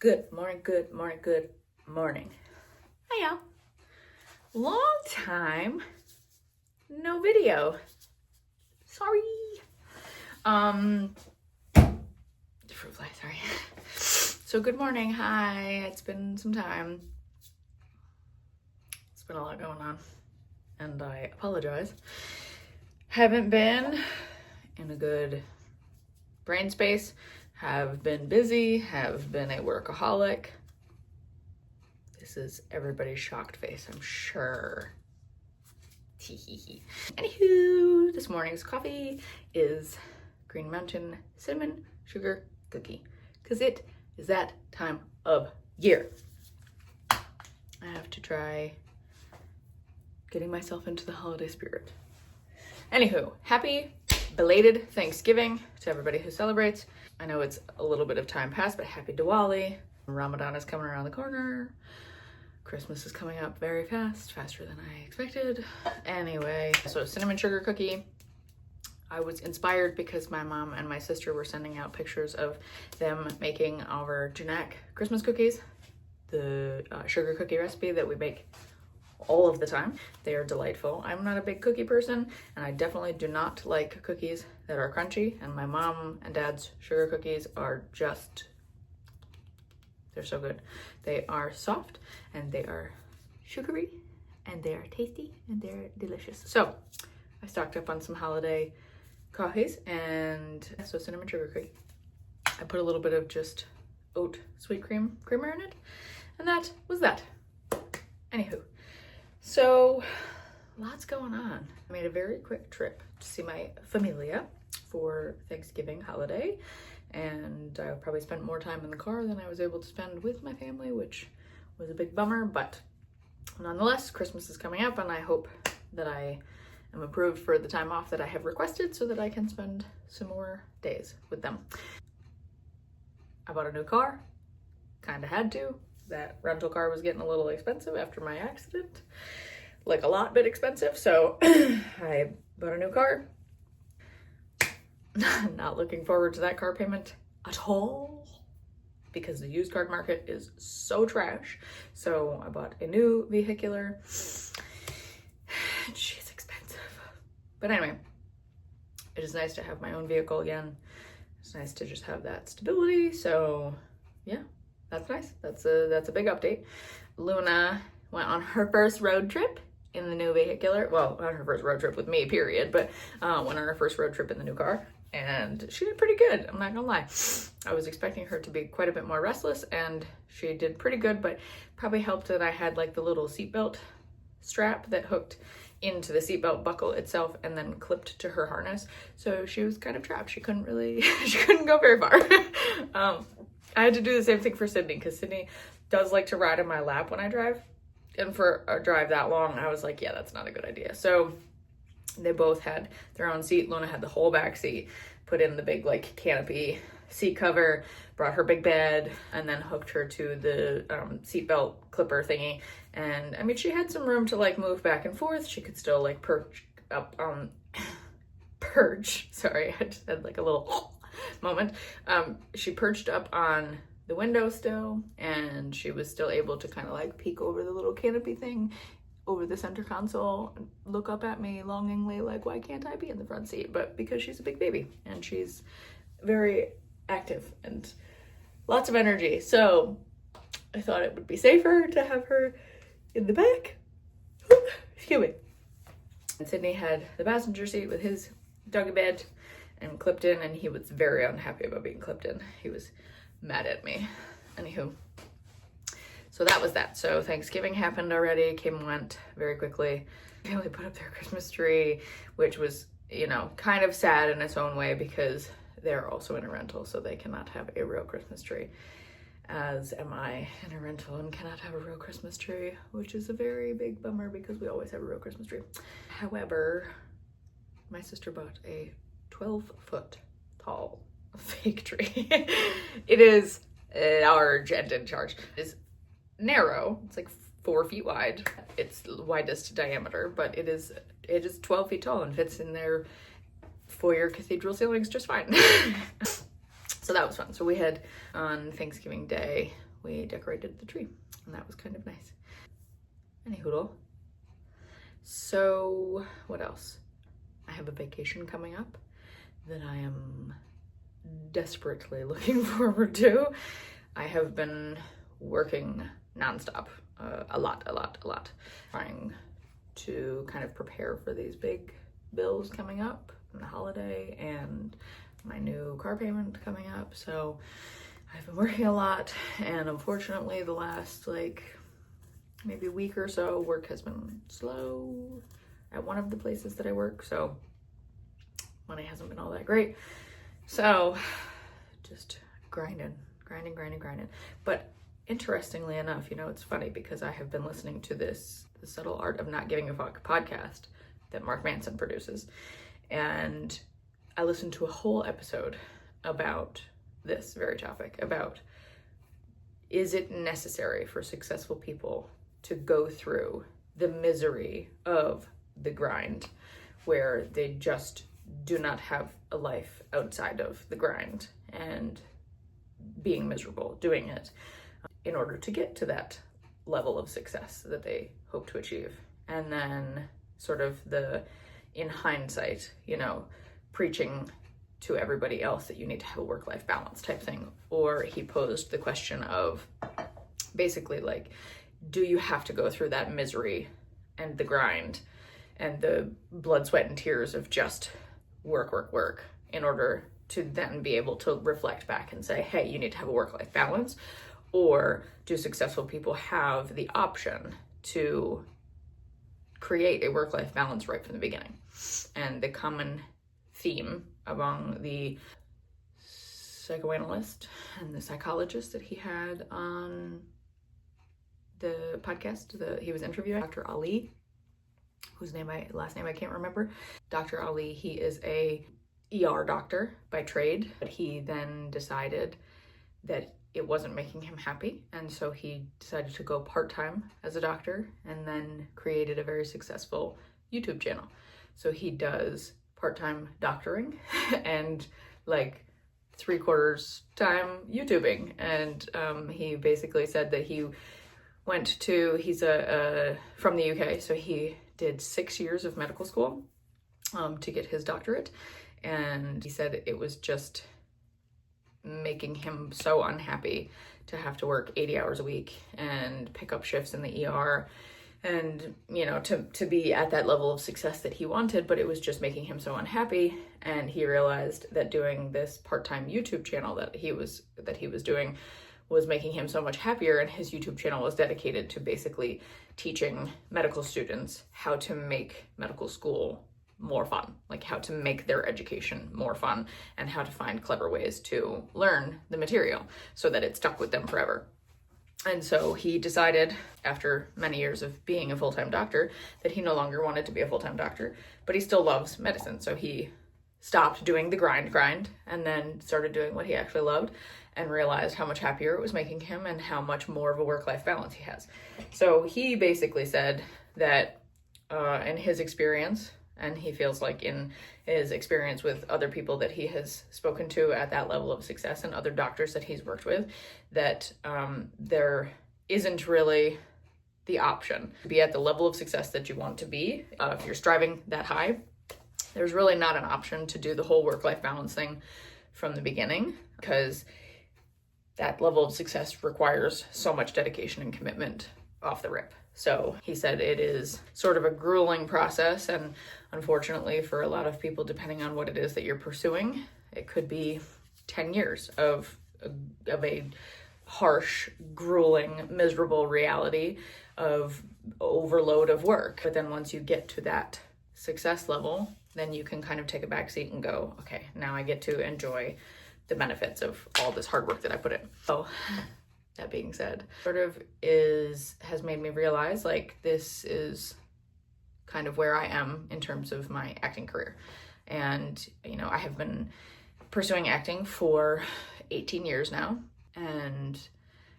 Good morning, good morning, good morning. Hi y'all. Long time no video. Sorry. Fruit fly, sorry. So good morning, hi. It's been some time. It's been a lot going on and I apologize. Haven't been in a good brain space. Have been busy, have been a workaholic. This is everybody's shocked face, I'm sure. Anywho, this morning's coffee is Green Mountain Cinnamon Sugar Cookie, because it is that time of year. I have to try getting myself into the holiday spirit. Anywho, happy belated Thanksgiving to everybody who celebrates. I know it's a little bit of time past, but happy Diwali. Ramadan is coming around the corner. Christmas is coming up very fast, faster than I expected. Anyway, so cinnamon sugar cookie. I was inspired because my mom and my sister were sending out pictures of them making our Janak Christmas cookies, the sugar cookie recipe that we make all of the time. They are delightful. I'm not a big cookie person, and I definitely do not like cookies that are crunchy, and my mom and dad's sugar cookies are just, they're so good. They are soft, and they are sugary, and they are tasty, and they're delicious. So I stocked up on some holiday coffees, and so cinnamon sugar cookie. I put a little bit of just oat sweet creamer in it, and that was that. Anywho, so lots going on. I made a very quick trip to see my familia for Thanksgiving holiday, and I probably spent more time in the car than I was able to spend with my family, which was a big bummer, but nonetheless, Christmas is coming up, and I hope that I am approved for the time off that I have requested so that I can spend some more days with them. I bought a new car, kind of had to. That rental car was getting a little expensive after my accident, like a lot bit expensive. So I bought a new car. Not looking forward to that car payment at all because the used car market is so trash. So I bought a new vehicular. She's expensive. But anyway, it is nice to have my own vehicle again. It's nice to just have that stability. So yeah. That's nice. That's a big update. Luna went on her first road trip in the new vehicular. Well, not her first road trip with me, period, but went on her first road trip in the new car, and she did pretty good. I'm not gonna lie. I was expecting her to be quite a bit more restless, and she did pretty good, but probably helped that I had like the little seatbelt strap that hooked into the seatbelt buckle itself and then clipped to her harness. So she was kind of trapped. She couldn't really, she couldn't go very far. I had to do the same thing for Sydney because Sydney does like to ride in my lap when I drive. And for a drive that long, I was like, yeah, that's not a good idea. So they both had their own seat. Luna had the whole back seat, put in the big like canopy seat cover, brought her big bed, and then hooked her to the seatbelt clipper thingy. And I mean, she had some room to like move back and forth. She could still like perch up on, sorry, I just had like a little moment. She perched up on the window still, and she was still able to kind of like peek over the little canopy thing over the center console and look up at me longingly like, why can't I be in the front seat? But because she's a big baby and she's very active and lots of energy, so I thought it would be safer to have her in the back. Excuse me. And Sydney had the passenger seat with his doggy bed and clipped in, and he was very unhappy about being clipped in. He was mad at me. Anywho, so that was that. So Thanksgiving happened already, came and went very quickly. Family put up their Christmas tree, which was, you know, kind of sad in its own way because they're also in a rental, so they cannot have a real Christmas tree, as am I in a rental and cannot have a real Christmas tree, which is a very big bummer because we always have a real Christmas tree. However, my sister bought a 12-foot tall fake tree. It is large and in charge. It is narrow. It's like 4 feet wide. It's widest diameter, but it is 12 feet tall and fits in their foyer cathedral ceilings just fine. So that was fun. So we had on Thanksgiving Day, we decorated the tree, and that was kind of nice. Anyhoodle. So what else? I have a vacation coming up that I am desperately looking forward to. I have been working nonstop, a lot, trying to kind of prepare for these big bills coming up and the holiday and my new car payment coming up. So I've been working a lot, and unfortunately the last maybe a week or so, work has been slow at one of the places that I work, so money hasn't been all that great. So just grinding. But interestingly enough, it's funny because I have been listening to The Subtle Art of Not Giving a Fuck podcast that Mark Manson produces, and I listened to a whole episode about this very topic, about is it necessary for successful people to go through the misery of the grind where they just do not have a life outside of the grind and being miserable doing it in order to get to that level of success that they hope to achieve. And then sort of in hindsight, preaching to everybody else that you need to have a work-life balance type thing. Or he posed the question of basically do you have to go through that misery and the grind and the blood, sweat, and tears of just work in order to then be able to reflect back and say, hey, you need to have a work-life balance? Or do successful people have the option to create a work-life balance right from the beginning? And the common theme among the psychoanalyst and the psychologist that he had on the podcast, he was interviewing Dr. Ali, whose last name I can't remember. Dr. Ali, he is a ER doctor by trade, but he then decided that it wasn't making him happy, and so he decided to go part-time as a doctor and then created a very successful YouTube channel. So he does part-time doctoring and 3/4 time YouTubing, and he basically said that he's from the UK, so he did 6 years of medical school to get his doctorate, and he said it was just making him so unhappy to have to work 80 hours a week and pick up shifts in the ER and to be at that level of success that he wanted, but it was just making him so unhappy. And he realized that doing this part-time YouTube channel that he was doing was making him so much happier, and his YouTube channel was dedicated to basically teaching medical students how to make medical school more fun, how to make their education more fun and how to find clever ways to learn the material so that it stuck with them forever. And so he decided, after many years of being a full-time doctor, that he no longer wanted to be a full-time doctor, but he still loves medicine. So he stopped doing the grind and then started doing what he actually loved and realized how much happier it was making him and how much more of a work-life balance he has. So he basically said that in his experience, and he feels like in his experience with other people that he has spoken to at that level of success and other doctors that he's worked with, that there isn't really the option to be at the level of success that you want to be. If you're striving that high, there's really not an option to do the whole work-life balance thing from the beginning, because that level of success requires so much dedication and commitment off the rip. So he said it is sort of a grueling process, and unfortunately for a lot of people, depending on what it is that you're pursuing, it could be 10 years of a harsh, grueling, miserable reality of overload of work. But then once you get to that success level, then you can kind of take a back seat and go, okay, now I get to enjoy the benefits of all this hard work that I put in. So that being said, has made me realize this is kind of where I am in terms of my acting career. And, I have been pursuing acting for 18 years now. And,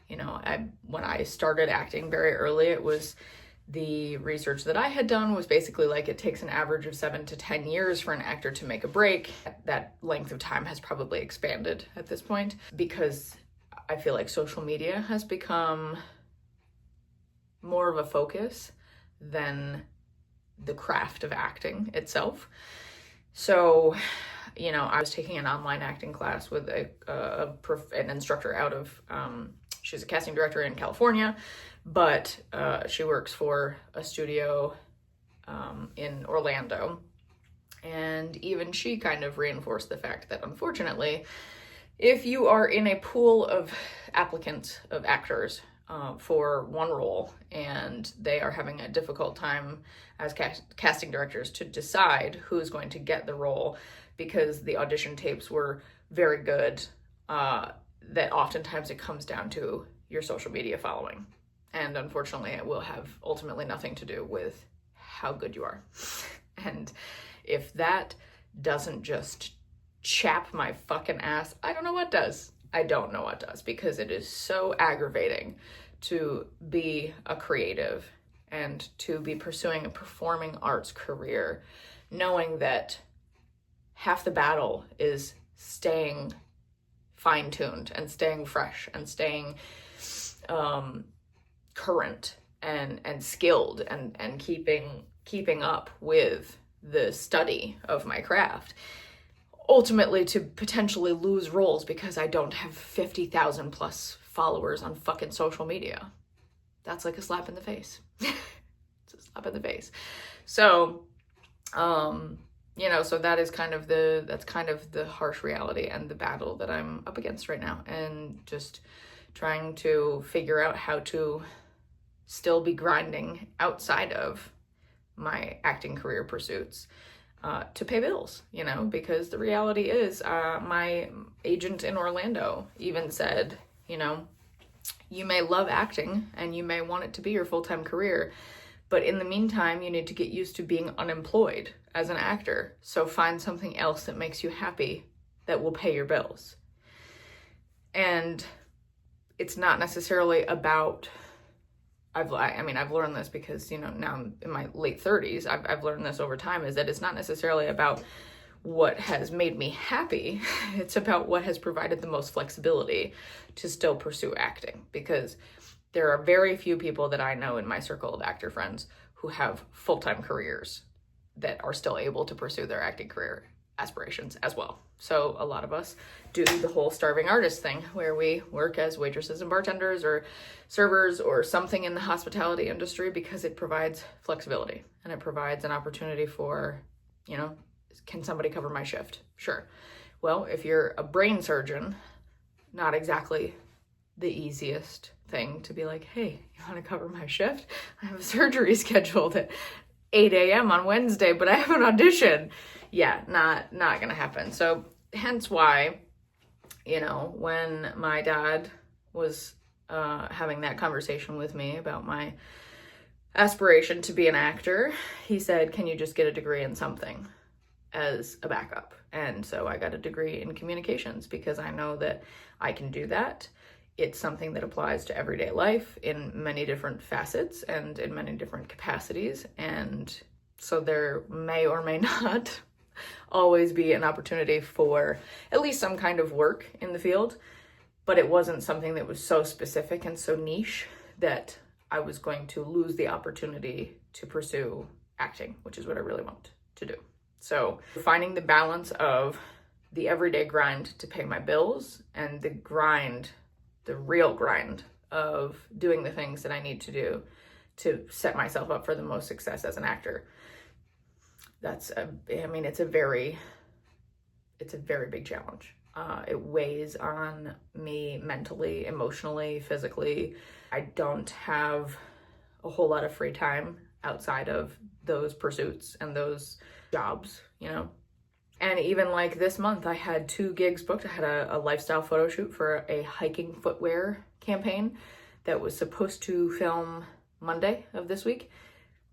when I started acting very early, it was the research that I had done was basically it takes an average of 7 to 10 years for an actor to make a break. That length of time has probably expanded at this point because I feel like social media has become more of a focus than the craft of acting itself. So, you know, I was taking an online acting class with an instructor out of, she's a casting director in California, but she works for a studio in Orlando. And even she kind of reinforced the fact that, unfortunately, if you are in a pool of applicants, of actors, for one role, and they are having a difficult time as casting directors to decide who's going to get the role because the audition tapes were very good, that oftentimes it comes down to your social media following. And unfortunately, it will have ultimately nothing to do with how good you are. And if that doesn't just chap my fucking ass, I don't know what does. I don't know what does, because it is so aggravating to be a creative and to be pursuing a performing arts career, knowing that half the battle is staying fine-tuned and staying fresh and staying current and skilled and keeping up with the study of my craft, ultimately to potentially lose roles because I don't have 50,000 plus followers on fucking social media. That's like a slap in the face. It's a slap in the face. So, you know, so that is kind of the harsh reality and the battle that I'm up against right now, and just trying to figure out how to still be grinding outside of my acting career pursuits to pay bills, you know, because the reality is my agent in Orlando even said, you know, you may love acting and you may want it to be your full-time career, but in the meantime, you need to get used to being unemployed as an actor. So find something else that makes you happy that will pay your bills. And it's not necessarily about, I've learned this because, you know, now I'm in my late 30s, I've learned this over time, is that it's not necessarily about what has made me happy. It's about what has provided the most flexibility to still pursue acting, because there are very few people that I know in my circle of actor friends who have full-time careers that are still able to pursue their acting career aspirations as well. So a lot of us do the whole starving artist thing, where we work as waitresses and bartenders or servers or something in the hospitality industry because it provides flexibility and it provides an opportunity for, you know, can somebody cover my shift? Sure. Well, if you're a brain surgeon, not exactly the easiest thing to be like, hey, you want to cover my shift? I have a surgery scheduled at 8 a.m. on Wednesday, but I have an audition. Yeah, not gonna happen. So hence why, you know, when my dad was having that conversation with me about my aspiration to be an actor, he said, can you just get a degree in something as a backup? And so I got a degree in communications because I know that I can do that. It's something that applies to everyday life in many different facets and in many different capacities. And so there may or may not always be an opportunity for at least some kind of work in the field, but it wasn't something that was so specific and so niche that I was going to lose the opportunity to pursue acting, which is what I really want to do. So finding the balance of the everyday grind to pay my bills and the grind, the real grind of doing the things that I need to do to set myself up for the most success as an actor. It's a very big challenge. It weighs on me mentally, emotionally, physically. I don't have a whole lot of free time outside of those pursuits and those jobs, you know? And even like this month, I had 2 gigs booked. I had a lifestyle photo shoot for a hiking footwear campaign that was supposed to film Monday of this week.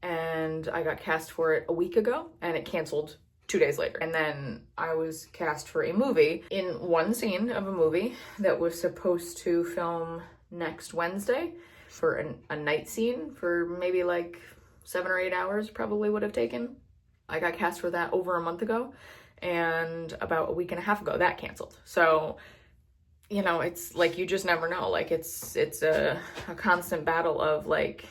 And I got cast for it a week ago and it canceled 2 days later. And then I was cast for a movie in one scene of a movie that was supposed to film next Wednesday for a night scene for maybe like 7 or 8 hours probably would have taken. I got cast for that over a month ago, and about a week and a half ago that canceled. So you know, it's like, you just never know. Like, it's a constant battle of, like,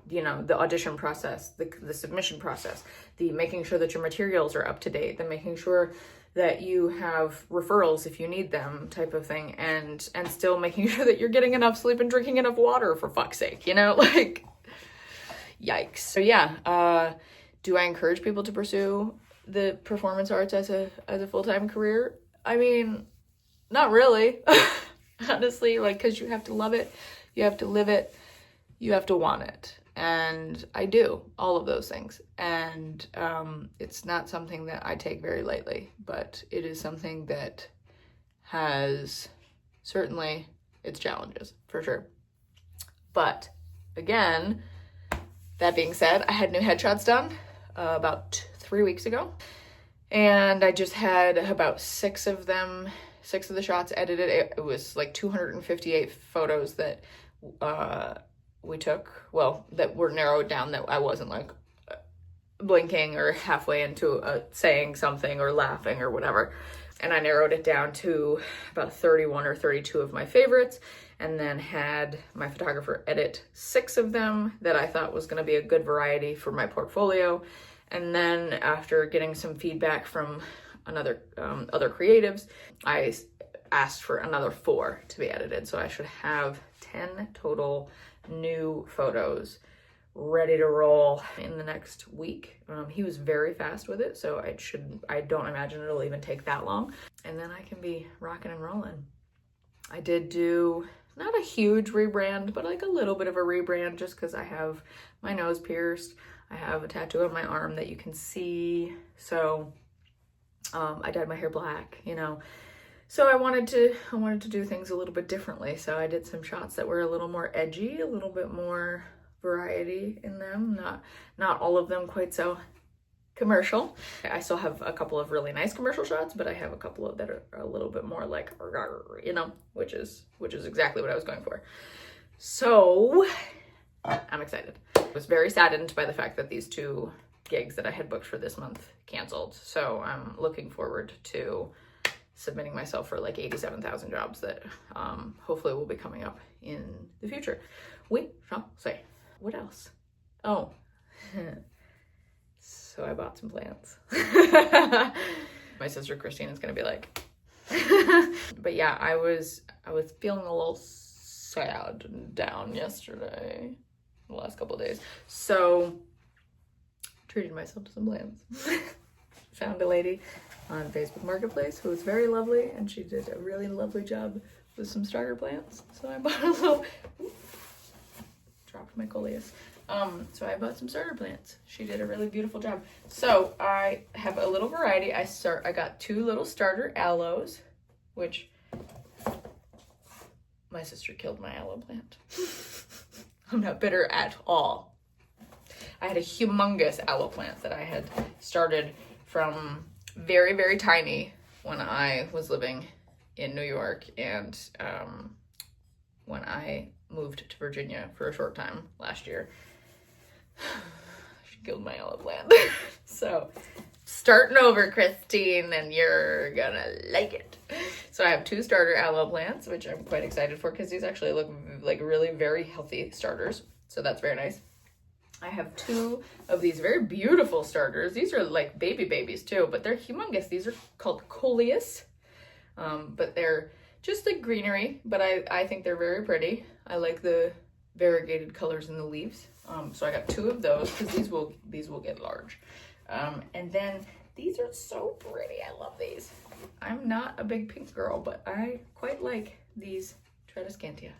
you know, the audition process, the submission process, the making sure that your materials are up to date, the making sure that you have referrals if you need them type of thing, and still making sure that you're getting enough sleep and drinking enough water, for fuck's sake, you know, like, yikes. So yeah, do I encourage people to pursue the performance arts as a full-time career? I mean, not really, honestly, like, because you have to love it, you have to live it, you have to want it. And I do all of those things. And it's not something that I take very lightly, but it is something that has certainly its challenges, for sure. But again, that being said, I had new headshots done about 3 weeks ago. And I just had about 6 of the shots edited. It was like 258 photos that we took, well, that were narrowed down, that I wasn't like blinking or halfway into saying something or laughing or whatever. And I narrowed it down to about 31 or 32 of my favorites, and then had my photographer edit 6 of them that I thought was going to be a good variety for my portfolio. And then after getting some feedback from other creatives, I asked for another 4 to be edited. So I should have 10 total new photos ready to roll in the next week. He was very fast with it, so I don't imagine it'll even take that long. And then I can be rocking and rolling. I did do not a huge rebrand, but like a little bit of a rebrand, just because I have my nose pierced. I have a tattoo on my arm that you can see. So I dyed my hair black, you know. So I wanted to do things a little bit differently. So I did some shots that were a little more edgy, a little bit more variety in them. Not all of them quite so commercial. I still have a couple of really nice commercial shots, but I have a couple of that are a little bit more like, you know, which is exactly what I was going for. So I'm excited. I was very saddened by the fact that these 2 gigs that I had booked for this month canceled. So I'm looking forward to submitting myself for like 87,000 jobs that hopefully will be coming up in the future. We shall say. What else? Oh, so I bought some plants. My sister Christine is gonna be like, but yeah, I was feeling a little sad and down yesterday, the last couple of days. So treated myself to some plants. Found a lady on Facebook Marketplace who was very lovely, and she did a really lovely job with some starter plants. So I bought a little, dropped my coleus. So I bought some starter plants. She did a really beautiful job. So I have a little variety. I got 2 little starter aloes, which my sister killed my aloe plant. I'm not bitter at all. I had a humongous aloe plant that I had started from very, very tiny when I was living in New York, and when I moved to Virginia for a short time last year. She killed my aloe plant. So starting over, Christine, and you're gonna like it. So I have 2 starter aloe plants, which I'm quite excited for because these actually look like really very healthy starters. So that's very nice. I have 2 of these very beautiful starters. These are like babies too, but they're humongous. These are called coleus, but they're just like greenery, but I think they're very pretty. I like the variegated colors in the leaves. So I got 2 of those because these will get large. And then these are so pretty. I love these. I'm not a big pink girl, but I quite like these Tradescantia.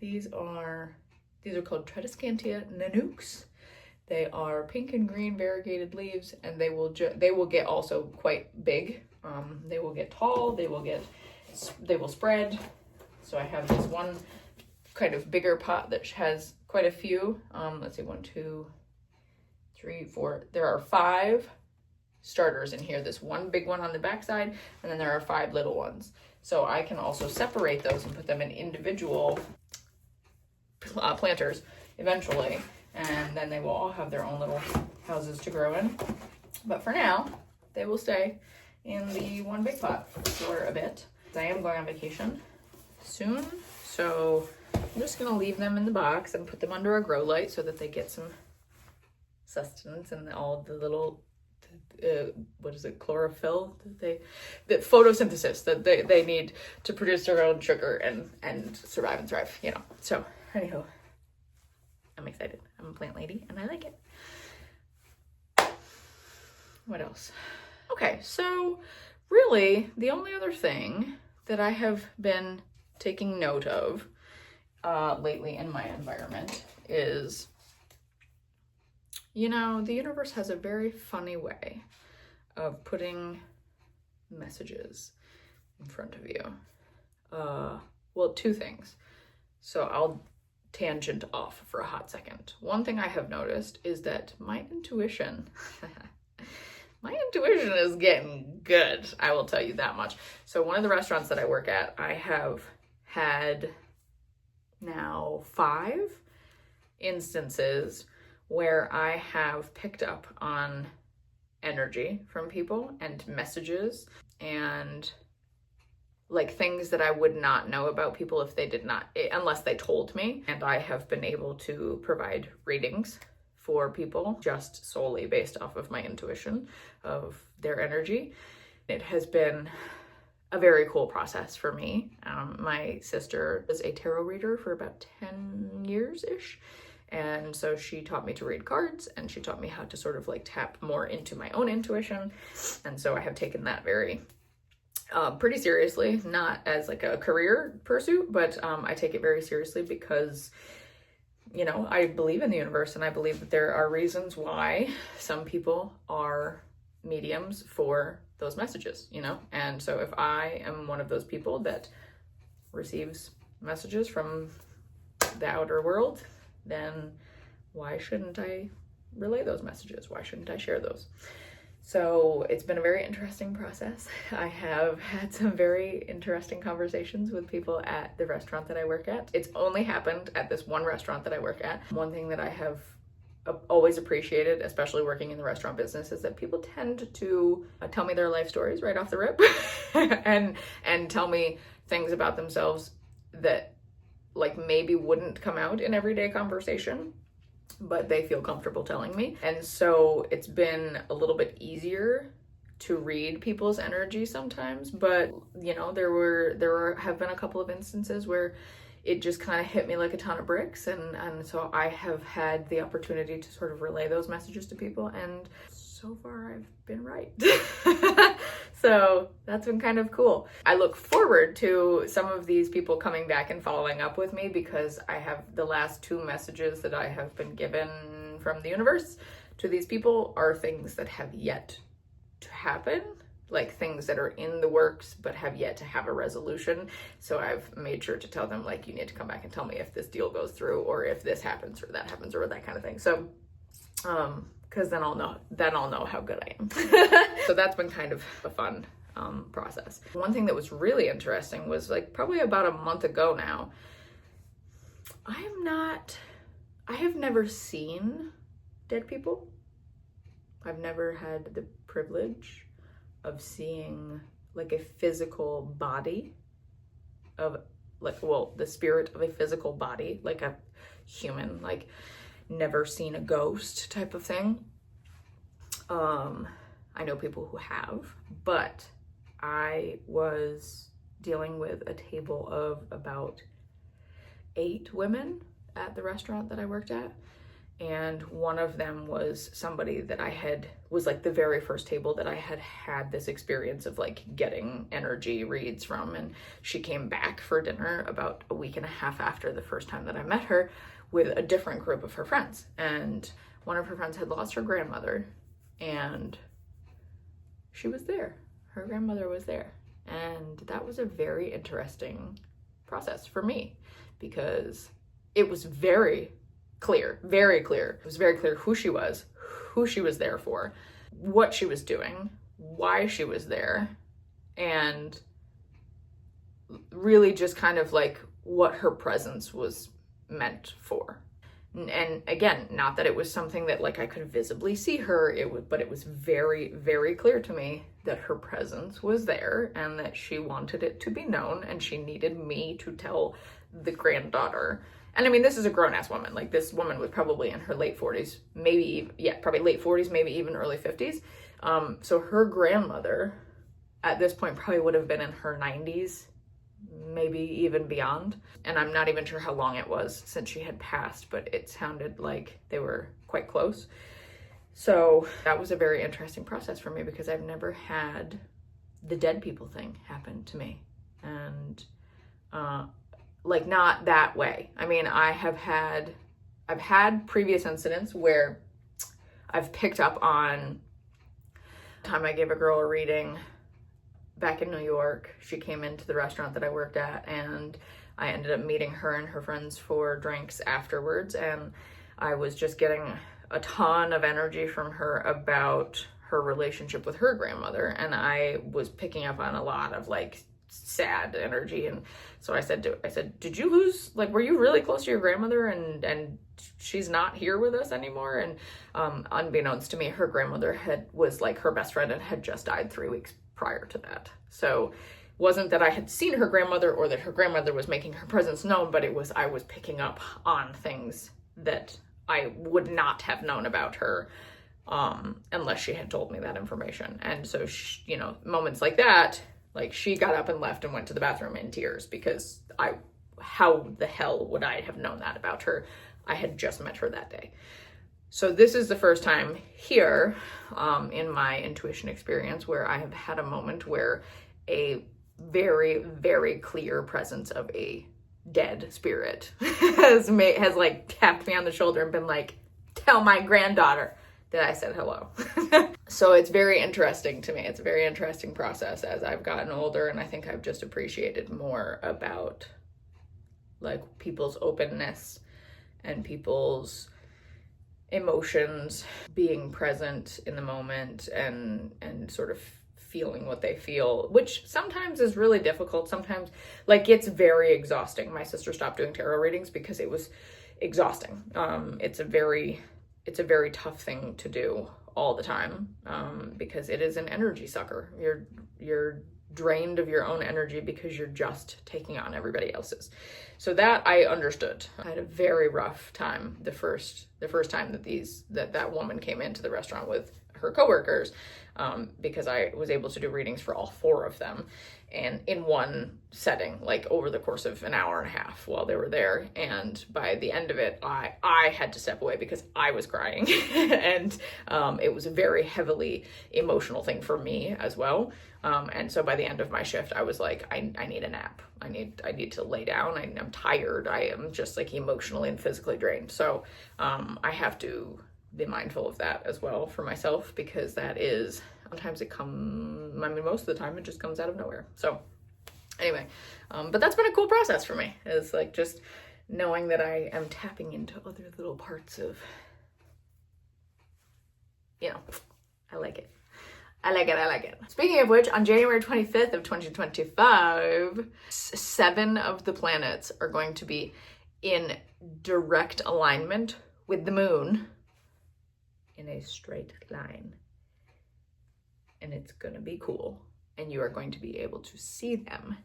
These are called Tradescantia nanukes. They are pink and green variegated leaves, and they will get also quite big. They will get tall. They will spread. So I have this one kind of bigger pot that has quite a few. Let's see, 1, 2, 3, 4. There are 5 starters in here. This one big one on the back side, and then there are 5 little ones. So I can also separate those and put them in individual planters eventually, and then they will all have their own little houses to grow in. But for now, they will stay in the one big pot for a bit. I am going on vacation soon, so I'm just gonna leave them in the box and put them under a grow light so that they get some sustenance and all the little what is it, chlorophyll that photosynthesis that they need to produce their own sugar and survive and thrive, you know. So anyhow, I'm excited. I'm a plant lady and I like it. What else? Okay, so really the only other thing that I have been taking note of lately in my environment is, you know, the universe has a very funny way of putting messages in front of you. Well, two things. So I'll tangent off for a hot second. One thing I have noticed is that my intuition is getting good. I will tell you that much. So one of the restaurants that I work at, I have had now 5 instances where I have picked up on energy from people and messages and like things that I would not know about people if they did not, unless they told me. And I have been able to provide readings for people just solely based off of my intuition of their energy. It has been a very cool process for me. My sister was a tarot reader for about 10 years-ish. And so she taught me to read cards and she taught me how to sort of like tap more into my own intuition. And so I have taken that pretty seriously, not as like a career pursuit, but I take it very seriously because, you know, I believe in the universe and I believe that there are reasons why some people are mediums for those messages, you know? And so if I am one of those people that receives messages from the outer world, then why shouldn't I relay those messages? Why shouldn't I share those? So it's been a very interesting process. I have had some very interesting conversations with people at the restaurant that I work at. It's only happened at this one restaurant that I work at. One thing that I have always appreciated, especially working in the restaurant business, is that people tend to tell me their life stories right off the rip and tell me things about themselves that like maybe wouldn't come out in everyday conversation, but they feel comfortable telling me. And so it's been a little bit easier to read people's energy sometimes, but you know, there have been a couple of instances where it just kind of hit me like a ton of bricks, and so I have had the opportunity to sort of relay those messages to people, and so far I've been right. So that's been kind of cool. I look forward to some of these people coming back and following up with me because I have the last 2 messages that I have been given from the universe to these people are things that have yet to happen, like things that are in the works but have yet to have a resolution. So I've made sure to tell them, like, you need to come back and tell me if this deal goes through or if this happens or that happens or that kind of thing. So because then I'll know how good I am. So that's been kind of a fun process. One thing that was really interesting was like probably about a month ago now, I have never seen dead people. I've never had the privilege of seeing like a physical body of like, well, the spirit of a physical body, like a human, like never seen a ghost type of thing. I know people who have, but I was dealing with a table of about 8 women at the restaurant that I worked at. And one of them was somebody that was like the very first table that I had this experience of like getting energy reads from. And she came back for dinner about a week and a half after the first time that I met her with a different group of her friends. And one of her friends had lost her grandmother and she was there. Her grandmother was there. And that was a very interesting process for me because it was very clear. It was very clear who she was there for, what she was doing, why she was there, and really just kind of like what her presence was meant for. And again, not that it was something that like I could visibly see her, but it was very, very clear to me that her presence was there and that she wanted it to be known and she needed me to tell the granddaughter. And I mean, this is a grown-ass woman. Like, this woman was probably in her late 40s, maybe, yeah, probably late 40s, maybe even early 50s. So her grandmother at this point probably would have been in her 90s, maybe even beyond. And I'm not even sure how long it was since she had passed, but it sounded like they were quite close. So that was a very interesting process for me because I've never had the dead people thing happen to me. And, like, not that way. I mean, I've had previous incidents where I've picked up on time I gave a girl a reading back in New York. She came into the restaurant that I worked at and I ended up meeting her and her friends for drinks afterwards. And I was just getting a ton of energy from her about her relationship with her grandmother. And I was picking up on a lot of like sad energy. And so I said, did you lose, like, were you really close to your grandmother and she's not here with us anymore? And unbeknownst to me, her grandmother was like her best friend and had just died 3 weeks prior to that. So wasn't that I had seen her grandmother or that her grandmother was making her presence known, but I was picking up on things that I would not have known about her unless she had told me that information. And so, you know, moments like that, like she got up and left and went to the bathroom in tears because how the hell would I have known that about her? I had just met her that day. So this is the first time here in my intuition experience where I have had a moment where a very, very clear presence of a dead spirit has like tapped me on the shoulder and been like, tell my granddaughter that I said hello. So it's very interesting to me. It's a very interesting process as I've gotten older, and I think I've just appreciated more about like people's openness and people's emotions, being present in the moment and sort of feeling what they feel, which sometimes is really difficult. Sometimes, like, it's very exhausting. My sister stopped doing tarot readings because it was exhausting. It's a very tough thing to do all the time because it is an energy sucker. You're drained of your own energy because you're just taking on everybody else's. So that I understood. I had a very rough time the first time that woman came into the restaurant with her coworkers because I was able to do readings for all 4 of them and in one setting, like over the course of an hour and a half while they were there. And by the end of it, I had to step away because I was crying and it was a very heavily emotional thing for me as well. And so by the end of my shift, I was like, I need a nap. I need to lay down. I'm tired. I am just like emotionally and physically drained. So I have to be mindful of that as well for myself because that is, sometimes most of the time it just comes out of nowhere. So anyway, but that's been a cool process for me, is like just knowing that I am tapping into other little parts of, you know, I like it. I like it. Speaking of which, on January 25th of 2025, 7 of the planets are going to be in direct alignment with the moon in a straight line. And it's gonna be cool. And you are going to be able to see them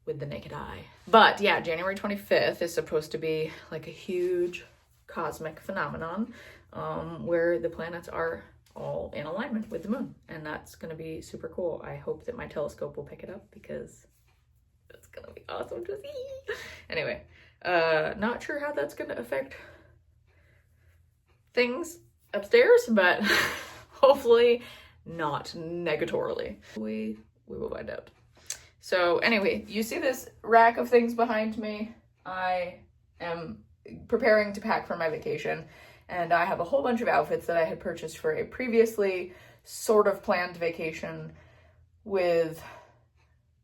with the naked eye. But yeah, January 25th is supposed to be like a huge cosmic phenomenon where the planets are all in alignment with the moon. And that's gonna be super cool. I hope that my telescope will pick it up because it's gonna be awesome to see. Anyway, not sure how that's gonna affect things upstairs, but hopefully not negatorily. We will find out. So anyway, you see this rack of things behind me. I am preparing to pack for my vacation, and I have a whole bunch of outfits that I had purchased for a previously sort of planned vacation with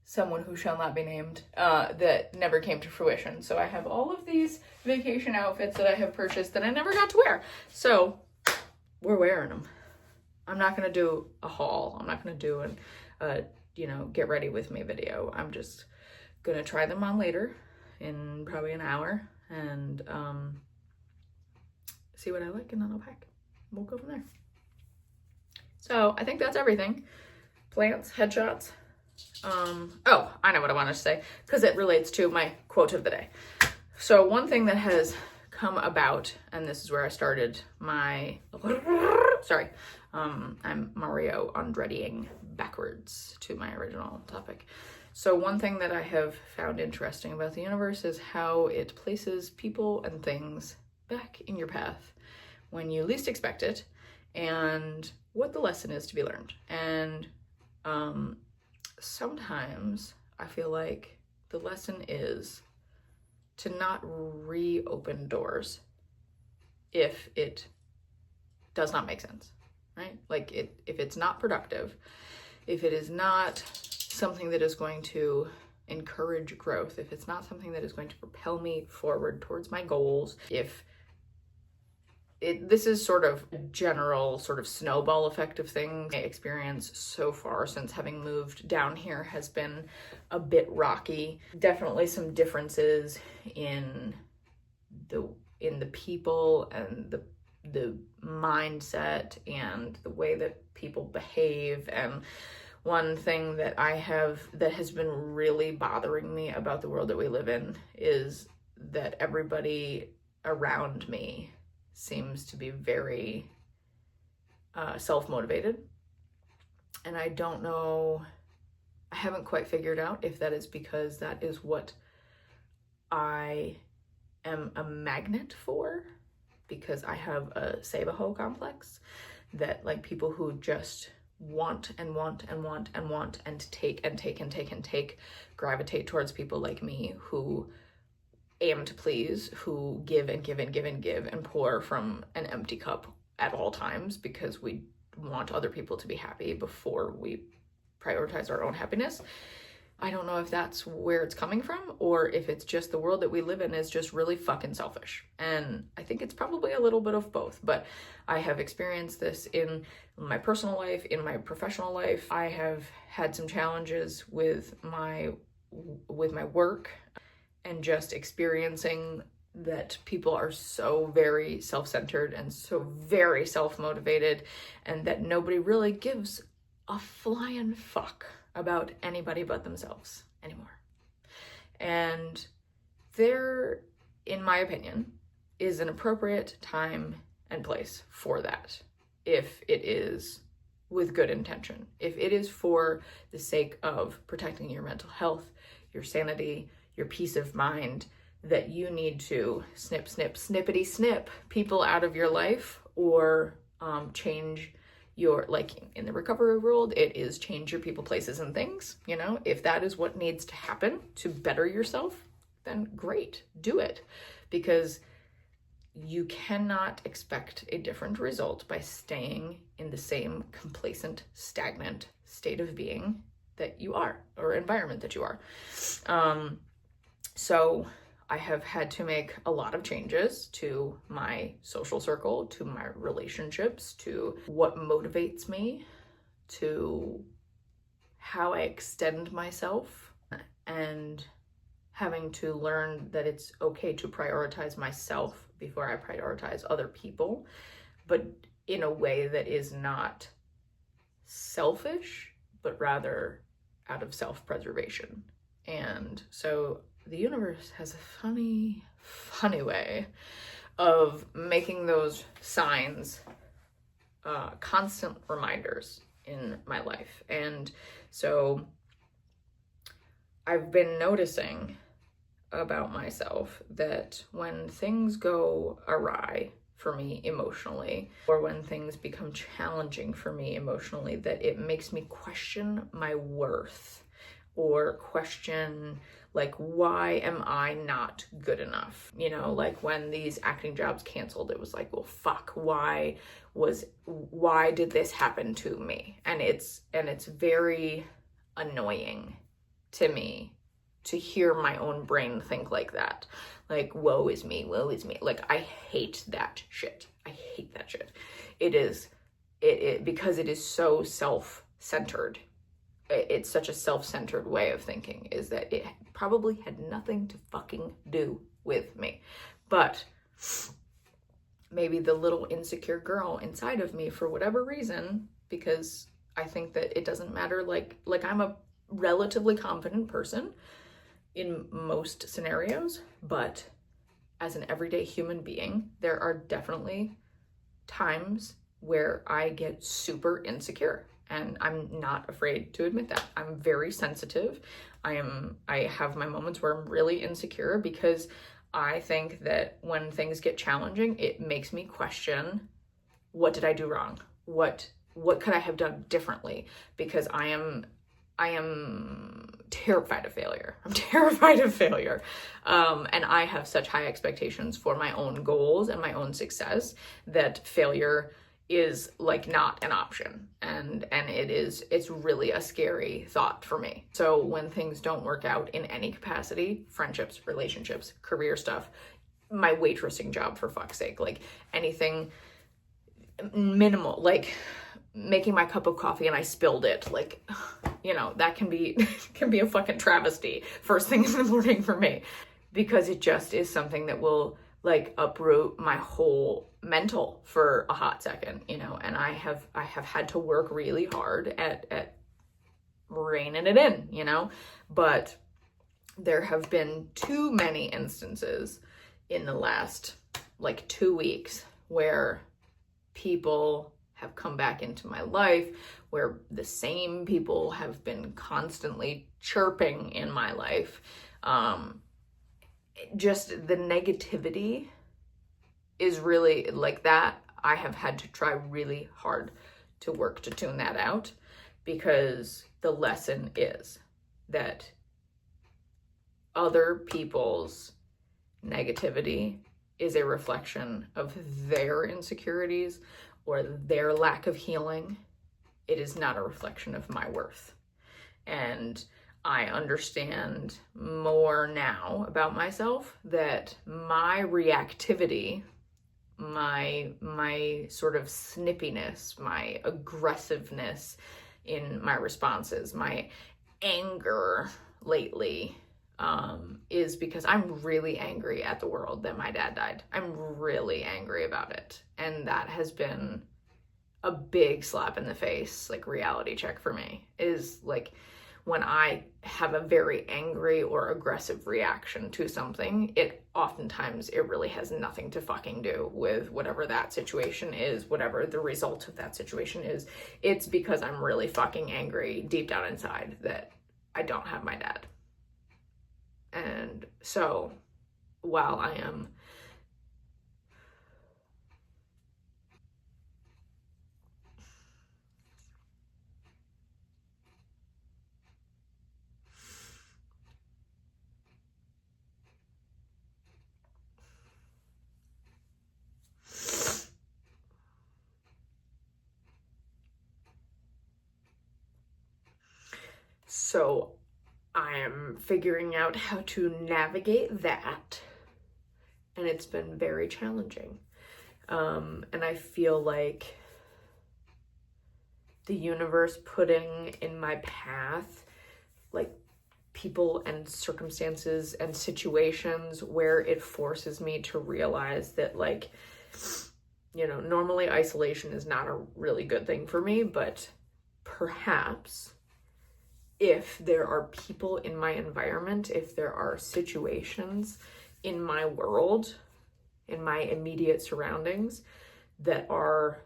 someone who shall not be named that never came to fruition. So I have all of these vacation outfits that I have purchased that I never got to wear. So we're wearing them. I'm not going to do a haul. I'm not going to do an, get ready with me video. I'm just going to try them on later in probably an hour and see what I like, and then I'll pack. We'll go from there. So I think that's everything. Plants, headshots. Oh, I know what I wanted to say, because it relates to my quote of the day. So one thing that has come about, and this is where I started my, sorry, I'm Mario Andrettiing backwards to my original topic. So one thing that I have found interesting about the universe is how it places people and things back in your path when you least expect it, and what the lesson is to be learned. And sometimes I feel like the lesson is to not reopen doors if it does not make sense, right? Like if it's not productive, if it is not something that is going to encourage growth, if it's not something that is going to propel me forward towards my goals, if this is sort of a general sort of snowball effect of things. My experience so far since having moved down here has been a bit rocky. Definitely some differences in the people and the mindset and the way that people behave. And one thing that that has been really bothering me about the world that we live in is that everybody around me seems to be very self-motivated. And I don't know, I haven't quite figured out if that is because that is what I am a magnet for, because I have a save-a-ho complex, that like people who just want and want and want and want and take and take and take and take gravitate towards people like me who aim to please, who give and give and give and give and pour from an empty cup at all times, because we want other people to be happy before we prioritize our own happiness. I don't know if that's where it's coming from, or if it's just the world that we live in is just really fucking selfish. And I think it's probably a little bit of both, but I have experienced this in my personal life, in my professional life. I have had some challenges with my work, and just experiencing that people are so very self-centered and so very self-motivated, and that nobody really gives a flying fuck about anybody but themselves anymore. And there, in my opinion, is an appropriate time and place for that, if it is with good intention. If it is for the sake of protecting your mental health, your sanity, your peace of mind, that you need to snip, snip, snippity snip people out of your life, or change your, like in the recovery world, it is change your people, places, and things. You know, if that is what needs to happen to better yourself, then great, do it. Because you cannot expect a different result by staying in the same complacent, stagnant state of being that you are, or environment that you are. So I have had to make a lot of changes to my social circle, to my relationships, to what motivates me, to how I extend myself, and having to learn that it's okay to prioritize myself before I prioritize other people, but in a way that is not selfish, but rather out of self-preservation. And so the universe has a funny way of making those signs constant reminders in my life. And so I've been noticing about myself that when things go awry for me emotionally, or when things become challenging for me emotionally, that it makes me question my worth, or question, like, why am I not good enough? You know, like when these acting jobs canceled, it was like, well, fuck, why did this happen to me? And it's very annoying to me to hear my own brain think like that. Like, woe is me, woe is me. Like, I hate that shit. I hate that shit. Because it is so self-centered. It's such a self-centered way of thinking, is that it probably had nothing to fucking do with me. But maybe the little insecure girl inside of me, for whatever reason, because I think that it doesn't matter, like I'm a relatively confident person in most scenarios, but as an everyday human being, there are definitely times where I get super insecure, and I'm not afraid to admit that. I'm very sensitive. I have my moments where I'm really insecure, because I think that when things get challenging, it makes me question, what did I do wrong? What could I have done differently? Because I am terrified of failure. I'm terrified of failure. And I have such high expectations for my own goals and my own success that failure is like not an option. And it's really a scary thought for me. So when things don't work out in any capacity, friendships, relationships, career stuff, my waitressing job, for fuck's sake, like anything minimal, like making my cup of coffee and I spilled it, like, you know, that can be a fucking travesty first thing in the morning for me, because it just is something that will like uproot my whole mental for a hot second, you know. And I have had to work really hard at reining it in, you know. But there have been too many instances in the last like 2 weeks where people have come back into my life, where the same people have been constantly chirping in my life. Just the negativity is really like that. I have had to try really hard to work to tune that out, because the lesson is that other people's negativity is a reflection of their insecurities or their lack of healing. It is not a reflection of my worth. And I understand more now about myself that my reactivity, my sort of snippiness, my aggressiveness in my responses, my anger lately, is because I'm really angry at the world that my dad died. I'm really angry about it. And that has been a big slap in the face, like reality check for me, is like when I have a very angry or aggressive reaction to something, it really has nothing to fucking do with whatever that situation is, whatever the result of that situation is. It's because I'm really fucking angry deep down inside that I don't have my dad. And so while I am figuring out how to navigate that, and it's been very challenging. And I feel like the universe putting in my path like people and circumstances and situations where it forces me to realize that, like, you know, normally isolation is not a really good thing for me, but perhaps if there are people in my environment, if there are situations in my world, in my immediate surroundings, that are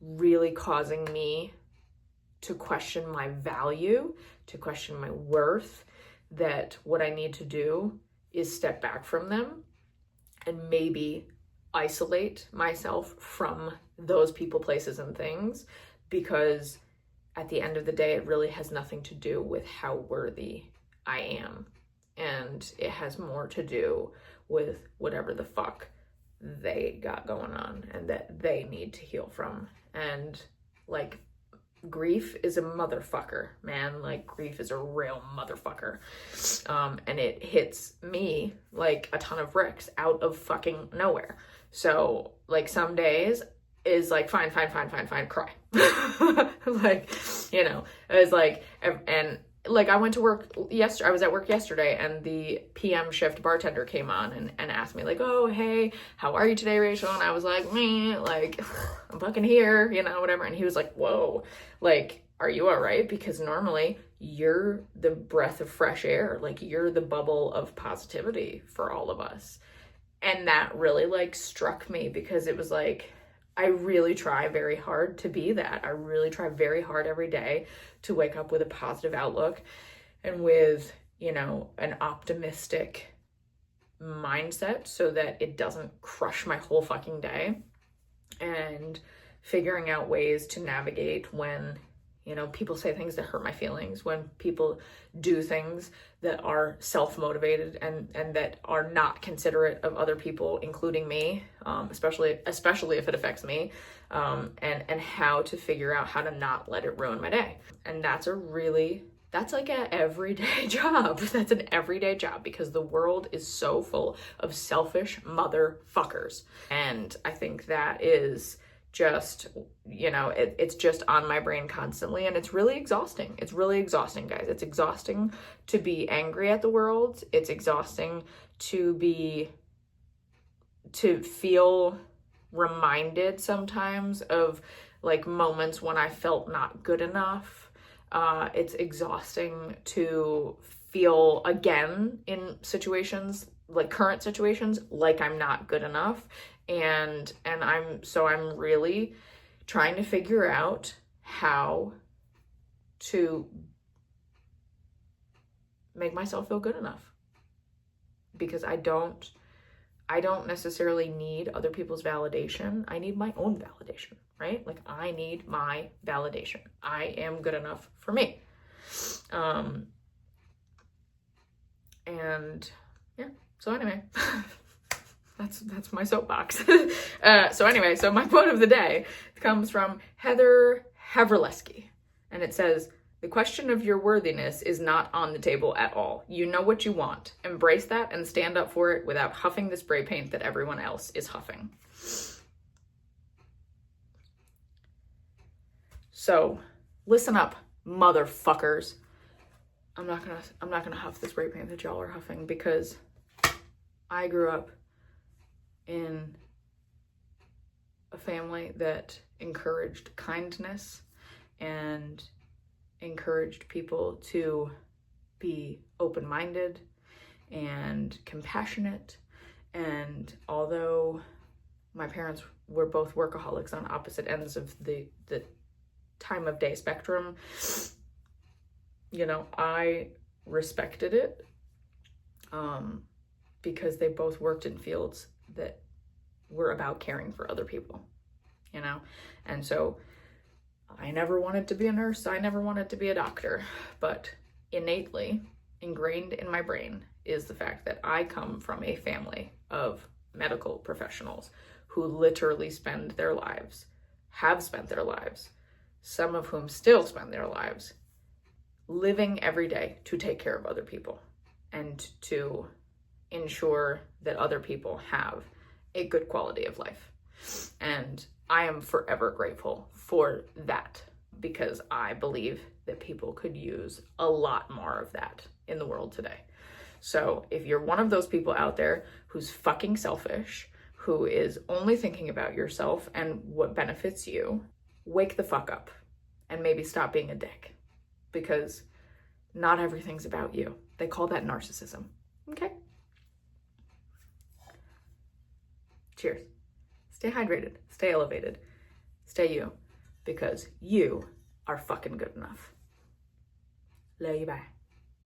really causing me to question my value, to question my worth, that what I need to do is step back from them and maybe isolate myself from those people, places, and things, because at the end of the day, it really has nothing to do with how worthy I am. And it has more to do with whatever the fuck they got going on and that they need to heal from. And like, grief is a motherfucker, man. Like, grief is a real motherfucker. And it hits me like a ton of bricks out of fucking nowhere. So like some days is like, fine, cry. Like, you know, it's like, and like I went to work yesterday, I was at work yesterday, and the PM shift bartender came on and asked me like, oh, hey, how are you today, Rachel? And I was like, me, like, I'm fucking here, you know, whatever. And he was like, whoa, like, are you all right? Because normally you're the breath of fresh air. Like, you're the bubble of positivity for all of us. And that really like struck me, because it was like, I really try very hard to be that. I really try very hard every day to wake up with a positive outlook and with, you know, an optimistic mindset so that it doesn't crush my whole fucking day, and figuring out ways to navigate when, you know, people say things that hurt my feelings, when people do things that are self-motivated and that are not considerate of other people, including me, especially if it affects me, and how to figure out how to not let it ruin my day. And that's like an everyday job. That's an everyday job, because the world is so full of selfish motherfuckers. And I think that is just, you know, it's just on my brain constantly, and it's really exhausting. It's really exhausting, guys. It's exhausting to be angry at the world. It's exhausting to feel reminded sometimes of like moments when I felt not good enough. It's exhausting to feel again in situations, like current situations, like I'm not good enough. And I'm really trying to figure out how to make myself feel good enough, because I don't necessarily need other people's validation. I need my own validation, right? Like, I need my validation. I am good enough for me. And yeah, so anyway, that's my soapbox. So anyway, so my quote of the day comes from Heather Havrilesky, and it says, "The question of your worthiness is not on the table at all. You know what you want. Embrace that and stand up for it without huffing the spray paint that everyone else is huffing." So listen up, motherfuckers. I'm not gonna huff the spray paint that y'all are huffing, because I grew up in a family that encouraged kindness and encouraged people to be open-minded and compassionate. And although my parents were both workaholics on opposite ends of the time of day spectrum, you know, I respected it, because they both worked in fields that were about caring for other people, you know? And so I never wanted to be a nurse. I never wanted to be a doctor, but innately ingrained in my brain is the fact that I come from a family of medical professionals who literally have spent their lives, some of whom still spend their lives living every day to take care of other people and to ensure that other people have a good quality of life. And I am forever grateful for that, because I believe that people could use a lot more of that in the world today. So if you're one of those people out there who's fucking selfish, who is only thinking about yourself and what benefits you, wake the fuck up and maybe stop being a dick, because not everything's about you. They call that narcissism. Okay? Cheers. Stay hydrated, stay elevated, stay you, because you are fucking good enough. Love you, bye.